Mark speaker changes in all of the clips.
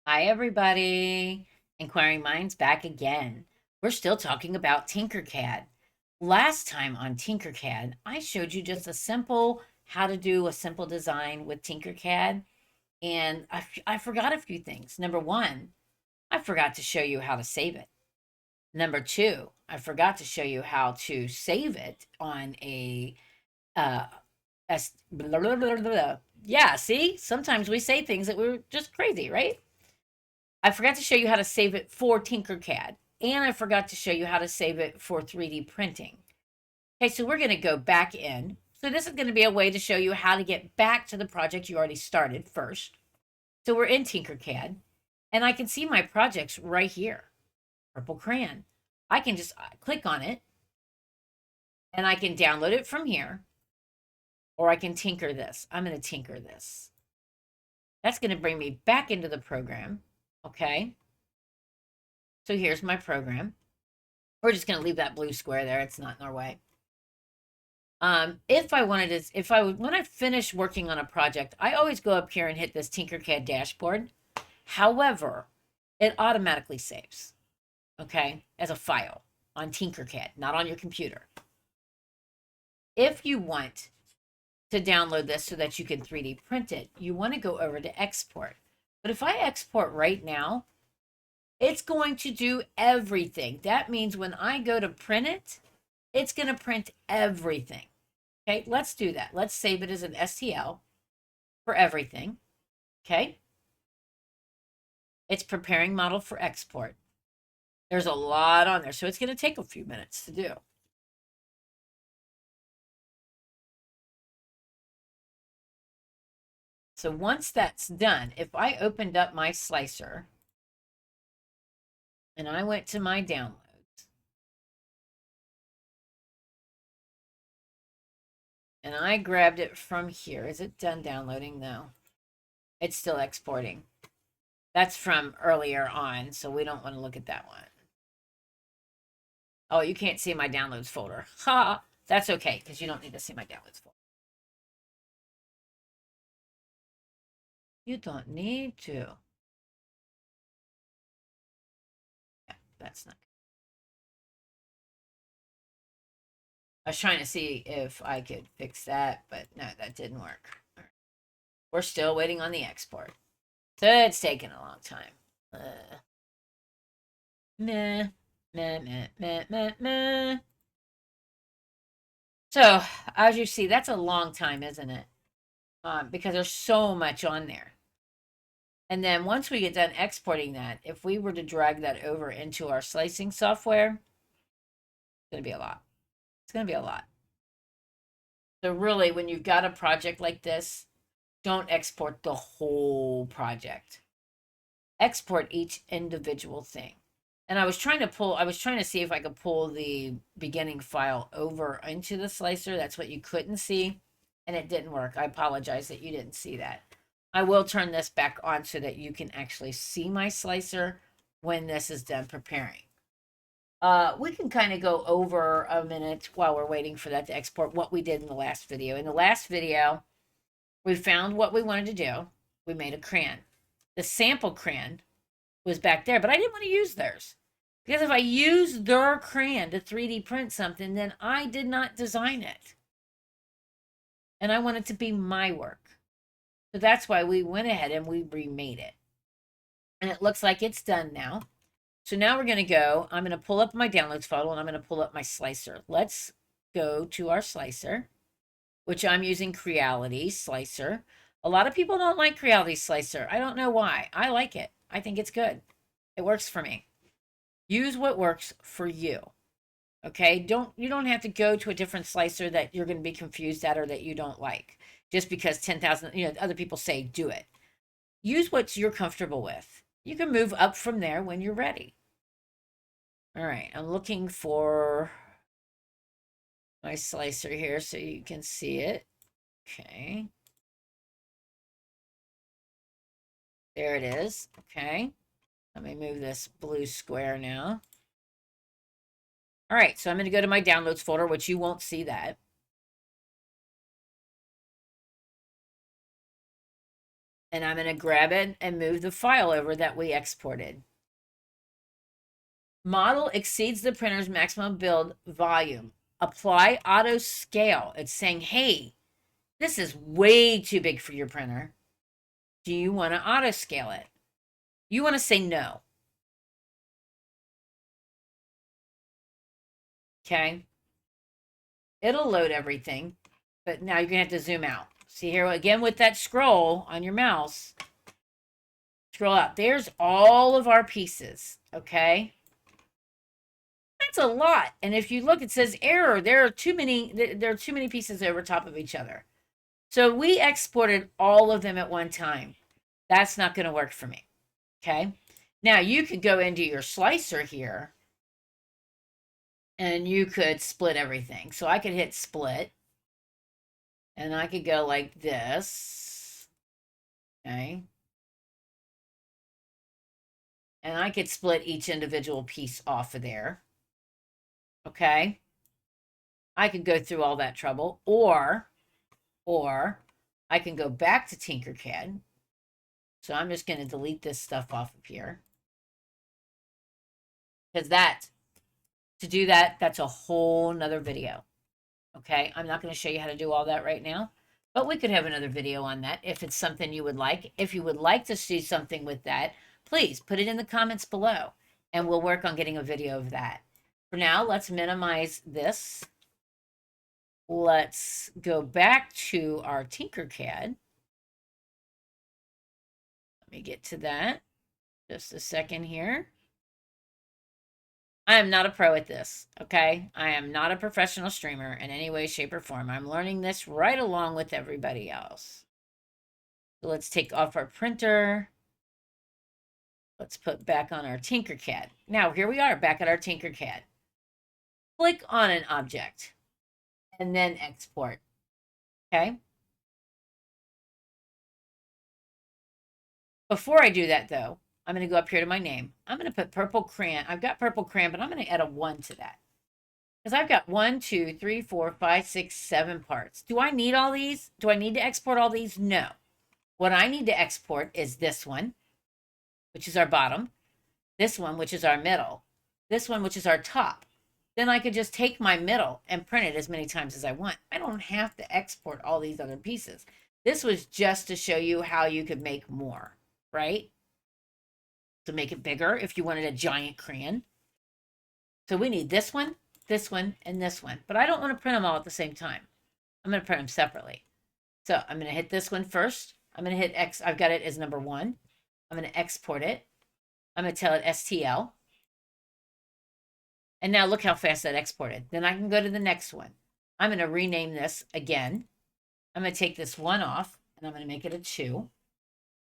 Speaker 1: Hi, everybody. Inquiring Minds back again. We're still talking about Tinkercad. Last time on Tinkercad, I showed you just a simple how to do a simple design with Tinkercad, and I forgot a few things. Number one, I forgot to show you how to save it. Number two, I forgot to show you how to save it on a uh, blah, blah, blah, blah, blah. Yeah, see, sometimes we say things that we're just crazy, right? I forgot to show you how to save it for Tinkercad, and I forgot to show you how to save it for 3D printing. Okay, so we're going to go back in. So this is going to be a way to show you how to get back to the project you already started first. So we're in Tinkercad, and I can see my projects right here. Purple crayon. I can just click on it, and I can download it from here, or I can tinker this. I'm going to tinker this. That's going to bring me back into the program. Okay, so here's my program. We're just going to leave that blue square there. It's not in our way. If I wanted to, if I would, when I finish working on a project, I always go up here and hit this Tinkercad dashboard. However, it automatically saves, okay, as a file on Tinkercad, not on your computer. If you want to download this so that you can 3D print it, you want to go over to export. But if I export right now, it's going to do everything. That means when I go to print it, it's going to print everything. Okay, let's do that. Let's save it as an STL for everything. Okay, it's preparing model for export. There's a lot on there, so it's going to take a few minutes to do. So once that's done, if I opened up my slicer and I went to my downloads, and I grabbed it from here. Is it done downloading? No, it's still exporting. That's from earlier on, so we don't want to look at that one. Oh, you can't see my downloads folder. Ha! That's okay, because you don't need to see my downloads folder. You don't need to. Yeah, that's not. I was trying to see if I could fix that, but no, that didn't work. Right. We're still waiting on the export. So it's taking a long time. Meh, meh, meh, meh, meh, meh. So, as you see, that's a long time, isn't it? Because there's so much on there. And then once we get done exporting that, if we were to drag that over into our slicing software, it's going to be a lot. It's going to be a lot. So really, when you've got a project like this, don't export the whole project. Export each individual thing. And I was trying to see if I could pull the beginning file over into the slicer. That's what you couldn't see, and it didn't work. I apologize that you didn't see that. I will turn this back on so that you can actually see my slicer when this is done preparing. We can kind of go over a minute while we're waiting for that to export what we did in the last video. In the last video, we found what we wanted to do. We made a crayon. The sample crayon was back there, but I didn't want to use theirs. Because if I use their crayon to 3D print something, then I did not design it. And I want it to be my work. So that's why we went ahead and we remade it. And it looks like it's done now. So now we're going to go, I'm going to pull up my downloads file and I'm going to pull up my slicer. Let's go to our slicer, which I'm using Creality Slicer. A lot of people don't like Creality Slicer. I don't know why. I like it. I think it's good. It works for me. Use what works for you. Okay? You don't have to go to a different slicer that you're going to be confused at or that you don't like just because 10,000, other people say do it. Use what you're comfortable with. You can move up from there when you're ready. All right, I'm looking for my slicer here so you can see it. Okay. There it is. Okay. Let me move this blue square now. All right, so I'm going to go to my downloads folder, which you won't see that. And I'm going to grab it and move the file over that we exported. Model exceeds the printer's maximum build volume. Apply auto scale. It's saying, hey, this is way too big for your printer. Do you want to auto scale it? You want to say no. Okay. It'll load everything, but now you're going to have to zoom out. See here again with that scroll on your mouse. Scroll out. There's all of our pieces. Okay. That's a lot. And if you look, it says error. There are too many pieces over top of each other. So we exported all of them at one time. That's not going to work for me. Okay. Now you could go into your slicer here and you could split everything. So I could hit split and I could go like this. Okay. And I could split each individual piece off of there. Okay. I could go through all that trouble, or I can go back to Tinkercad. So I'm just going to delete this stuff off of here. Because to do that, that's a whole nother video. Okay, I'm not going to show you how to do all that right now, but we could have another video on that if it's something you would like. If you would like to see something with that, please put it in the comments below, and we'll work on getting a video of that. For now, let's minimize this. Let's go back to our Tinkercad. Let me get to that. Just a second here. I am not a pro at this, okay? I am not a professional streamer in any way, shape, or form. I'm learning this right along with everybody else. So let's take off our printer. Let's put back on our Tinkercad. Now, here we are back at our Tinkercad. Click on an object and then export, okay? Before I do that, though, I'm going to go up here to my name. I'm going to put purple crayon. I've got purple crayon, but I'm going to add a 1 to that. Because I've got 1, 2, 3, 4, 5, 6, 7 parts. Do I need all these? Do I need to export all these? No. What I need to export is this one, which is our bottom. This one, which is our middle. This one, which is our top. Then I could just take my middle and print it as many times as I want. I don't have to export all these other pieces. This was just to show you how you could make more, right? To make it bigger if you wanted a giant crayon. So we need this one, and this one. But I don't want to print them all at the same time. I'm going to print them separately. So I'm going to hit this one first. I'm going to hit X. I've got it as number 1. I'm going to export it. I'm going to tell it STL. And now look how fast that exported. Then I can go to the next one. I'm going to rename this again. I'm going to take this 1 off, and I'm going to make it a 2.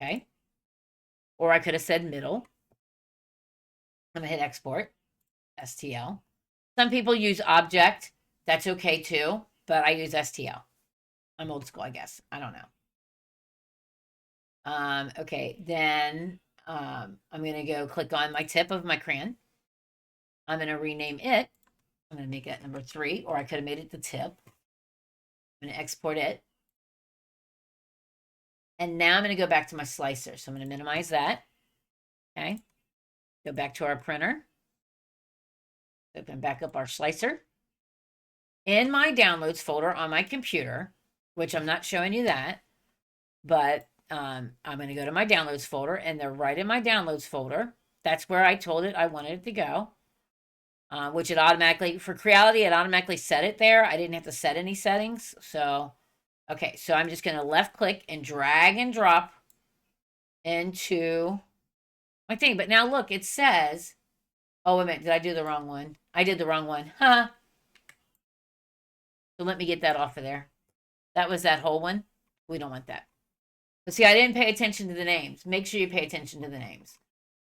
Speaker 1: Okay. Or I could have said middle. I'm going to hit export. STL. Some people use object. That's okay too, but I use STL. I'm old school, I guess. I don't know. Okay, then I'm going to go click on my tip of my crayon. I'm going to rename it. I'm going to make that number 3, or I could have made it the tip. I'm going to export it. And now I'm going to go back to my slicer. So I'm going to minimize that. Okay. Go back to our printer. Open back up our slicer. In my downloads folder on my computer, which I'm not showing you that, but I'm going to go to my downloads folder, and they're right in my downloads folder. That's where I told it I wanted it to go, which it automatically, for Creality, it automatically set it there. I didn't have to set any settings. So, okay, so I'm just going to left click and drag and drop into my thing. But now look, it says, oh, wait a minute, did I do the wrong one? I did the wrong one. Huh. So let me get that off of there. That was that whole one. We don't want that. But see, I didn't pay attention to the names. Make sure you pay attention to the names.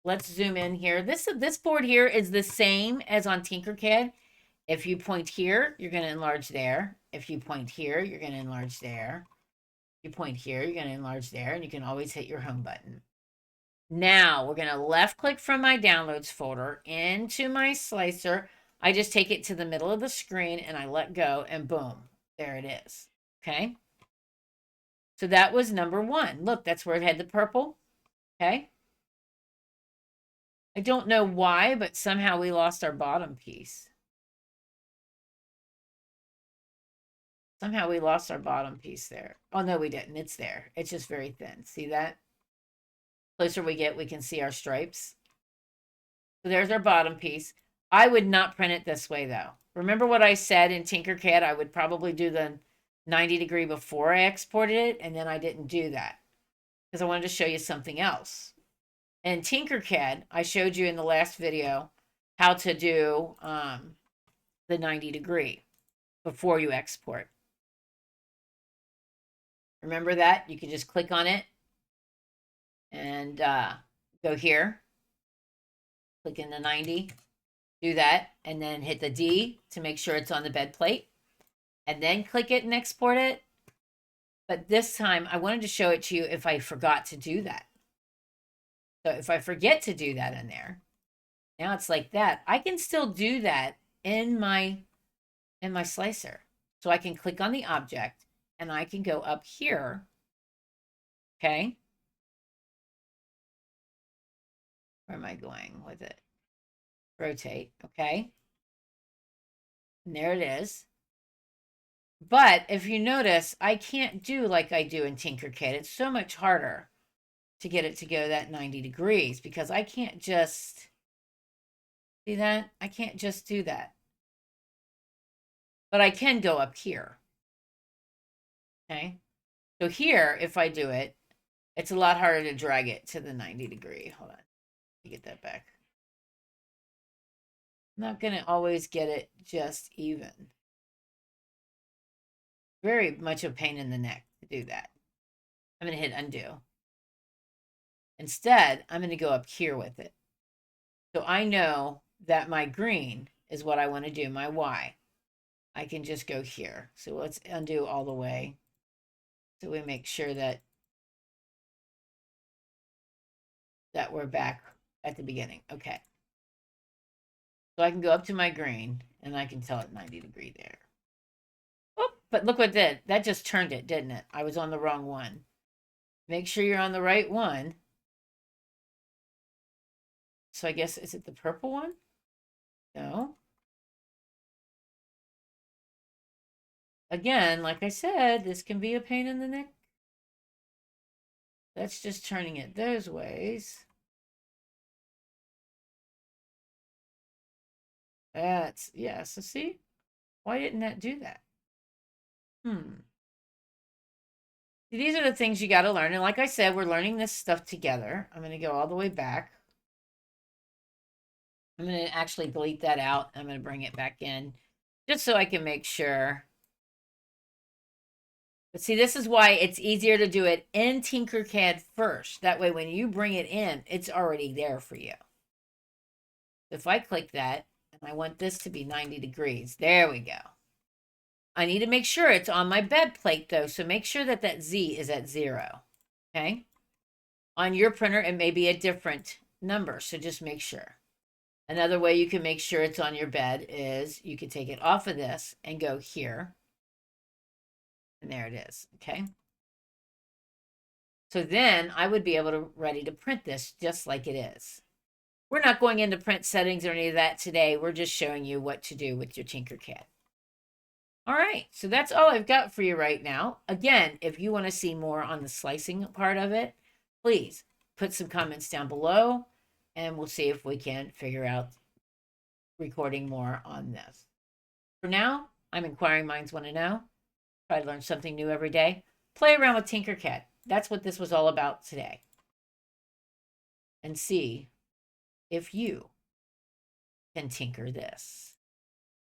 Speaker 1: Let's zoom in here. This board here is the same as on Tinkercad. If you point here, you're going to enlarge there. If you point here, you're going to enlarge there. If you point here, you're going to enlarge there. And you can always hit your home button. Now, we're going to left click from my downloads folder into my slicer. I just take it to the middle of the screen and I let go, and boom, there it is. Okay. So that was number 1. Look, that's where it had the purple. Okay. I don't know why, but somehow we lost our bottom piece. Somehow we lost our bottom piece there. Oh, no, we didn't. It's there. It's just very thin. See that? Closer we get, we can see our stripes. So there's our bottom piece. I would not print it this way, though. Remember what I said in Tinkercad? I would probably do the 90-degree before I exported it, and then I didn't do that because I wanted to show you something else. In Tinkercad, I showed you in the last video how to do the 90-degree before you export. Remember that? You can just click on it and go here, click in the 90, do that, and then hit the D to make sure it's on the bed plate, and then click it and export it. But this time, I wanted to show it to you if I forgot to do that. So if I forget to do that in there, now it's like that. I can still do that in my slicer. So I can click on the object and I can go up here. Okay. Where am I going with it? Rotate. Okay. And there it is. But if you notice, I can't do like I do in Tinkercad. It's so much harder to get it to go that 90 degrees because I can't just, see that? I can't just do that. But I can go up here. Okay. So here, if I do it, it's a lot harder to drag it to the 90 degree. Hold on. Let me get that back. I'm not going to always get it just even. Very much a pain in the neck to do that. I'm going to hit undo. Instead, I'm going to go up here with it. So I know that my green is what I want to do, my Y. I can just go here. So let's undo all the way. So we make sure that we're back at the beginning. Okay. So I can go up to my green and I can tell it 90 degree there. Oh, but look what it did. That just turned it, didn't it? I was on the wrong one. Make sure you're on the right one. So I guess, is it the purple one? No. Again, like I said, this can be a pain in the neck. That's just turning it those ways. That's, yeah, so see? Why didn't that do that? These are the things you got to learn. And like I said, we're learning this stuff together. I'm going to go all the way back. I'm going to actually delete that out. I'm going to bring it back in just so I can make sure. But see, this is why it's easier to do it in Tinkercad first. That way, when you bring it in, it's already there for you. If I click that, and I want this to be 90 degrees, there we go. I need to make sure it's on my bed plate, though, so make sure that that Z is at 0, okay? On your printer, it may be a different number, so just make sure. Another way you can make sure it's on your bed is you can take it off of this and go here. And there it is, okay? So then I would be able to ready to print this just like it is. We're not going into print settings or any of that today. We're just showing you what to do with your Tinkercad. All right, so that's all I've got for you right now. Again, if you want to see more on the slicing part of it, please put some comments down below, and we'll see if we can figure out recording more on this. For now, I'm Inquiring Minds Want to Know. Try to learn something new every day. Play around with Tinkercad. That's what this was all about today. And see if you can tinker this.